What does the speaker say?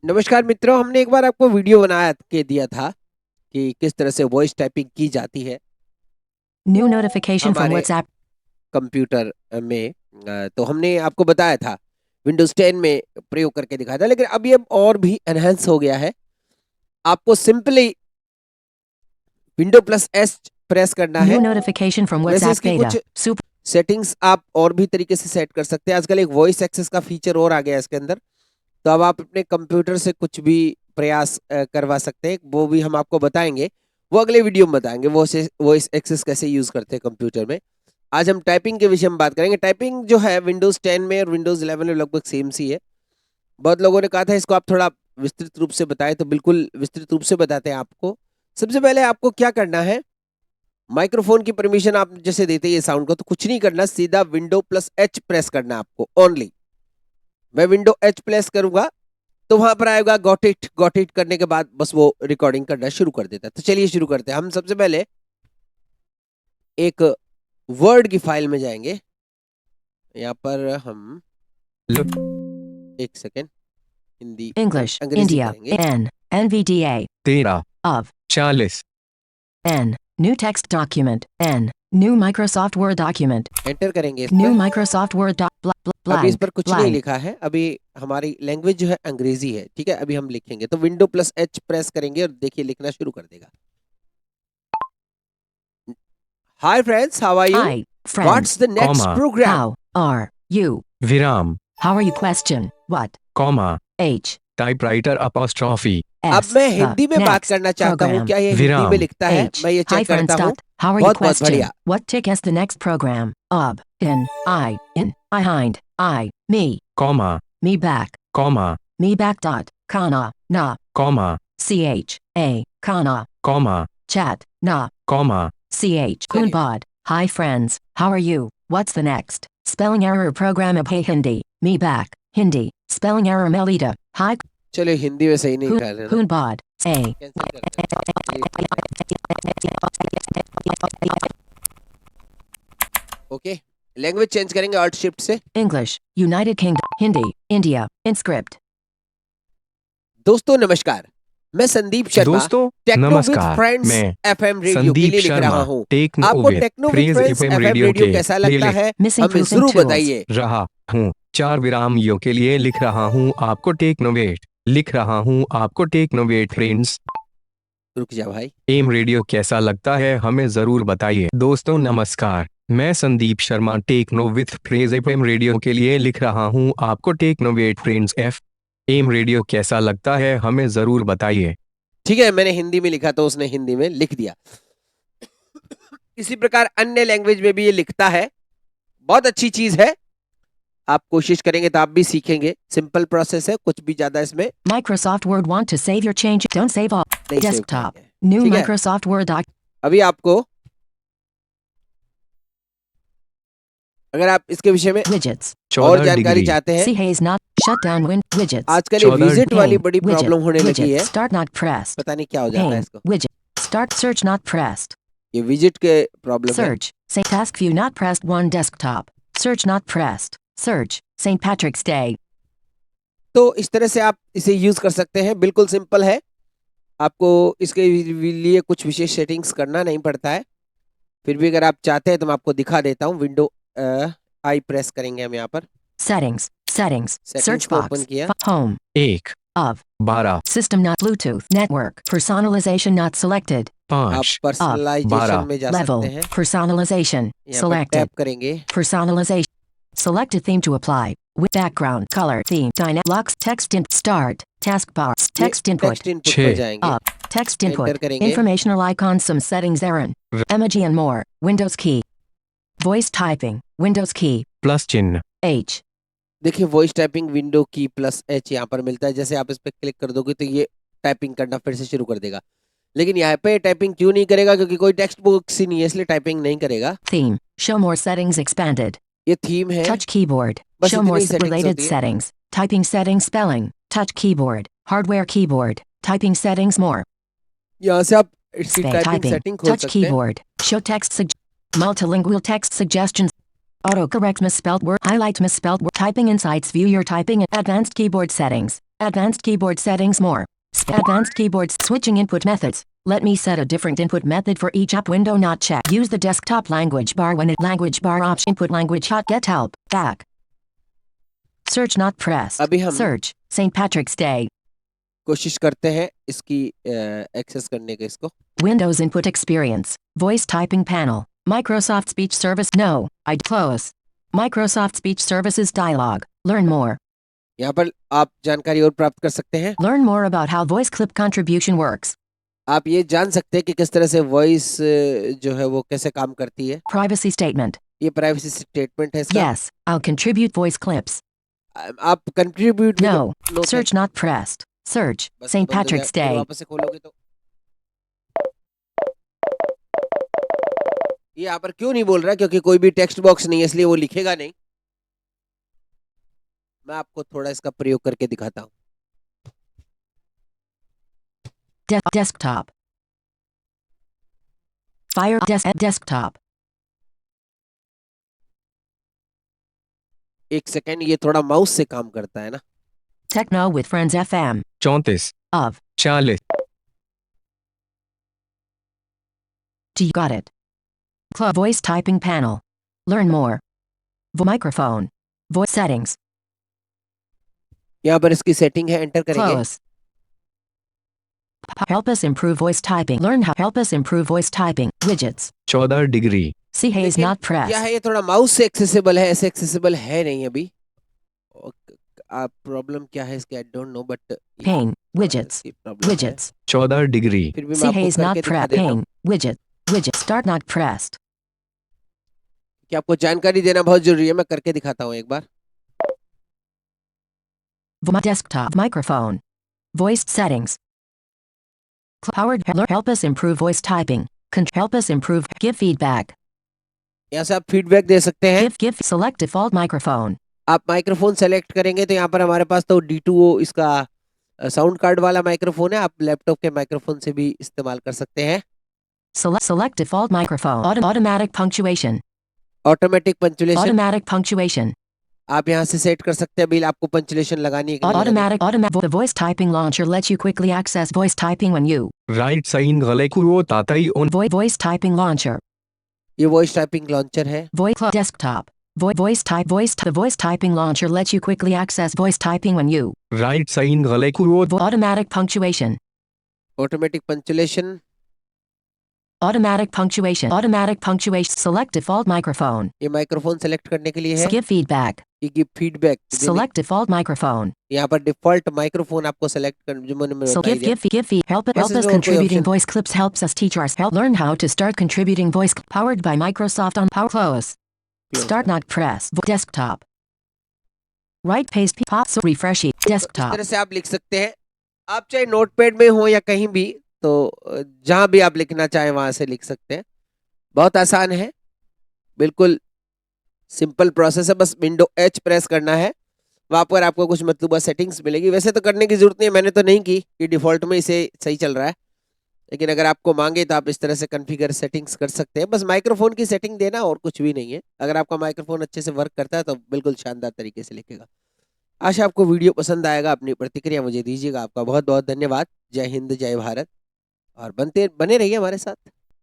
नमस्कार मित्रों, हमने एक बार आपको वीडियो बना के दिया था कि किस तरह से वॉइस टाइपिंग की जाती है New notification from हमारे WhatsApp. कंप्यूटर में। तो हमने आपको बताया था, विंडोज 10 में प्रयोग करके दिखाया था, लेकिन अब ये और भी एनहेंस हो गया है। आपको simply window plus S press करना है। New notification from वैसे WhatsApp इसकी beta. कुछ Super. सेटिंग्स आप और भी तरीके से सेट कर सकते हैं। आजकल एक वॉइस एक्सेस का फीचर और आ गया है इसके अंदर, तो अब आप अपने कंप्यूटर से कुछ भी प्रयास करवा सकते हैं। वो भी हम आपको बताएंगे, वो अगले वीडियो में बताएंगे वो वॉइस एक्सेस कैसे यूज करते हैं कंप्यूटर में। आज हम टाइपिंग के विषय में बात करेंगे। टाइपिंग जो है विंडोज 10 में और विंडोज 11 में लगभग सेम सी है। बहुत लोगों ने कहा था इसको आप थोड़ा विस्तृत रूप से बताएं, तो बिल्कुल विस्तृत रूप से बताते हैं आपको। सबसे पहले आपको क्या करना है, माइक्रोफोन की परमिशन आप जैसे देते हैं ये साउंड को, तो कुछ नहीं करना, सीधा विंडो प्लस एच प्रेस करना है आपको ओनली। मैं विंडो एच प्रेस करूंगा तो वहां पर आएगा गॉट इट करने के बाद बस वो रिकॉर्डिंग करना शुरू कर देता है। तो चलिए शुरू करते हैं। हम सबसे पहले एक वर्ड की फाइल में जाएंगे। यहाँ पर हम एक सेकेंड हिंदी English. अंग्रेजी India. करेंगे। N. NVDA. 13 Of. 40 N. New text document. N. New Microsoft Word document. Enter करेंगे इस New पर। Microsoft Word doc. अभी इस Blank. पर कुछ नहीं Blank. लिखा है, अभी हमारी लैंग्वेज जो है अंग्रेजी है। ठीक है, अभी हम लिखेंगे तो विंडो प्लस एच प्रेस करेंगे और देखिए लिखना शुरू कर देगा। Hi friends, how are you? Hi, friends. What's the next comma, programme? How are you? विराम, How are you? Question. What? comma, H. Typewriter apostrophe, अब S. मैं The हिंदी में बात next करना चाहता हूँ। program. क्या ये हिंदी में विराम, लिखता है? H. मैं ये Hi चेक friends. करता हूँ। Dot. How are you? बहुत बहुत Question. बढ़िया। What tick is the next program? Ob. In. I hind. I. Me. comma, Me back. comma, Me back. Dot. Kana. Na. comma, Ch. A. Kana. comma, Chat. Na. comma, Ch. चलिए। Kunbod. Hi friends. How are you? What's the next? Spelling error program of Hey Hindi. Me back. Hindi. Spelling error Melita. Hi. चलो हिंदी में सही नहीं कर रहे ना, Kunbod. A. Cancel करते हैं। ओके, लैंग्वेज चेंज करेंगे ऑल्ट शिफ्ट से। English. United Kingdom. Hindi. India. Inscript. दोस्तों नमस्कार, मैं संदीप शर्मा दोस्तों टेक्नो विद नमस्कार, फ्रेंड्स मैं एफएम रेडियो के संदीप लिए लिख रहा शर्मा हूँ। टेक्नो आपको विद टेक्नो विद फ्रेज friends FM FM radio radio के कैसा लिए लगता है Missing हमें proofing जरूर tools. बताइए। रहा हूँ। 4 विरामियों के लिए लिख रहा हूँ आपको टेक्नोवेट, लिख रहा हूँ आपको टेक्नोवेट फ्रेंड्स रुक जा भाई। एम रेडियो कैसा लगता है हमें जरूर बताइए। दोस्तों नमस्कार, मैं संदीप शर्मा टेक्नो विथ फ्रेज एफएम रेडियो के लिए लिख रहा हूँ आपको techno with friends F M radio कैसा लगता है हमें जरूर बताइए। ठीक है, मैंने हिंदी में लिखा तो उसने हिंदी में लिख दिया। इसी प्रकार अन्य लैंग्वेज में भी ये लिखता है। बहुत अच्छी चीज है, आप कोशिश करेंगे तो आप भी सीखेंगे। सिंपल प्रोसेस है, कुछ भी ज्यादा इसमें Microsoft Word. Want to save your change? Don't save all. नहीं सेव Desktop. करेंगे। New ठीक है। Microsoft Word doc. अभी आपको अगर आप इसके विषय में Widgets. और 14 जानकारी डिग्री चाहते हैं, See Hayes not. Shut down wind. Widgets. आजकल ये 14 विजिट वाली Pane. बड़ी Widget. प्रॉब्लम होने लगी Widget. है। Start not pressed. पता नहीं क्या हो जाता है Pane. इसको, Widget. Start search not pressed. ये विजिट के प्रॉब्लम है। Search. St. Task View not pressed. 1 desktop. Search not pressed. Search. St. Patrick's Day. तो इस तरह से आप इसे यूज कर सकते हैं, बिल्कुल सिंपल है। आपको इसके लिए कुछ विशेष सेटिंग्स करना नहीं पड़ता है। फिर भी अगर आप चाहते हैं तो मैं आपको दिखा देता हूँ। विंडो आई प्रेस करेंगे हम यहाँ पर। Settings. Settings. Settings Search को box. open किया। Home. 1 Of. 12 System not Bluetooth. Network. Personalization not selected. आप 5 पर्सनलाइजेशन 12 में जा Level. सकते हैं। Personalization. यहाँ पर Selected. टैप करेंगे। Personalization. Select a theme to apply. With background, color, theme, dynamic, lux, text in, start, taskbar, text input, text input छः। पर जाएंगे। up, text एंटर input, करेंगे। informational icons, some settings, Aaron, emoji and more, Windows key, voice typing, Windows key, plus चिन्ह H, देखिए voice typing window की plus H यहाँ पर मिलता है। जैसे आप इस पर क्लिक कर दोगे तो ये टाइपिंग करना फिर से शुरू कर देगा। लेकिन यहाँ पे टाइपिंग क्यों नहीं करेगा? क्योंकि कोई टेक्स्ट बुक्स ही नहीं है, इसलिए टाइपिंग नहीं करेगा। theme, show more settings expanded, ये थीम है। touch keyboard, बस show इतनी more settings related होती है। settings, typing settings, spelling, touch keyboard, hardware keyboard, typing settings, more, यहाँ से आप इसकी Spell टाइपिंग typing, सेटिंग खोल touch सकते हैं। keyboard, show text multilingual text suggestions, autocorrect misspelled word, highlight misspelled word, typing insights, view your typing, advanced keyboard settings, Advanced keyboard settings more. Advanced keyboards switching input methods. Let me set a different input method for each app window not checked. Use the desktop language bar when it language bar option input language hot get help back. Search not pressed. अभी हम Search St. Patrick's Day. कोशिश करते हैं इसकी access करने का इसको। Windows input experience. Voice typing panel. Microsoft Speech Service. No, I'd close. Microsoft Speech Services dialog. Learn more. यहाँ पर आप जानकारी और प्राप्त कर सकते हैं। Learn more about how voice clip contribution works. आप ये जान सकते हैं कि किस तरह से वॉइस जो है वो कैसे काम करती है। Privacy statement. ये प्राइवेसी स्टेटमेंट है इसका। Yes, I'll contribute voice clips. आप contribute No, search not pressed. Search St. Patrick's Day. वापस से खोलोगे तो ये यहाँ पर क्यों नहीं बोल रहा, क्योंकि कोई भी टेक्स्ट बॉक्स नहीं है इसलिए वो लिखेगा नहीं। मैं आपको थोड़ा इसका प्रयोग करके दिखाता हूँ। Desktop. Fire desktop. एक सेकेंड, ये थोड़ा माउस से काम करता है ना। Techno with Friends FM. 34 Of. 40 You got it. Voice typing panel. Learn more. Microphone. Voice settings. यहाँ पर इसकी सेटिंग है, एंटर करेंगे। Close. Help us improve voice typing. Learn how help us improve voice typing. Widgets. 14 degree See haze लेकिन not क्या pressed. है, ये थोड़ा माउस से एक्सेसिबल है, ऐसे एक्सेसिबल है नहीं अभी। आप प्रॉब्लम क्या है इसके, I don't know, but Pane. Widgets. Widgets. 14 degree फिर भी मैं See आपको haze not करके दिखा pressed. देता हूँ Pane. Widget. Widget. Start not pressed. कि आपको जानकारी देना बहुत जरूरी है। मैं करके दिखाता हूँ एक बार। Desktop. Microphone. Voice settings. Powered. Help us improve voice typing. Help us improve. Give feedback. यहाँ से आप फीडबैक दे सकते हैं। Give. Select default microphone. आप माइक्रोफोन सेलेक्ट करेंगे तो यहाँ पर हमारे पास तो D2O इसका साउंड कार्ड वाला माइक्रोफोन है। आप लैपटॉप के माइक्रोफोन से भी इस्तेमाल कर सकते हैं। Select default microphone. Automatic punctuation. Automatic punctuation Automatic punctuation. आप यहाँ से सेट कर सकते हैं। बिल आपको पंचुलेशन लगानी है कि नहीं लगानी। Automatic. The voice typing launcher lets you quickly access voice typing when you. Right sign गले को ताताई ऑन Voice typing launcher. ये वॉइस टाइपिंग लॉन्चर है। Voice desktop. The voice typing launcher lets you quickly access voice typing when you. Right sign गले को Automatic punctuation. Automatic punctuation Automatic punctuation. Select default microphone. ये microphone select करने के लिए है। Give feedback. ये give feedback. Select default microphone. यहाँ पर डिफॉल्ट माइक्रोफोन आपको सेलेक्ट कर जो मैंने So बताई give feed. Help This is us all contributing option. voice clips helps us teach ours. Learn how to start contributing voice powered by Microsoft on Power Close. Start not press. Desktop. Right paste pop so refresh it. इस Desktop. तरह से आप लिख सकते हैं। आप चाहे notepad में हो या कहीं भी, तो जहां भी आप लिखना चाहें वहां से लिख सकते हैं। बहुत आसान है, बिल्कुल सिंपल प्रोसेस है। बस विंडो H प्रेस करना है, वहां पर आपको कुछ मतलूबा सेटिंग्स मिलेगी। वैसे तो करने की जरूरत नहीं है, मैंने तो नहीं की कि डिफॉल्ट में इसे सही चल रहा है। लेकिन अगर आपको मांगे तो आप इस तरह से कॉन्फ़िगर सेटिंग्स कर सकते हैं। बस माइक्रोफोन की सेटिंग देना और कुछ भी नहीं है। अगर आपका माइक्रोफोन अच्छे से वर्क करता है तो बिल्कुल शानदार तरीके से लिखेगा। आशा आपको वीडियो पसंद आएगा। अपनी प्रतिक्रिया मुझे दीजिएगा। आपका बहुत बहुत धन्यवाद। जय हिंद, जय भारत, और बने रहिए हमारे साथ।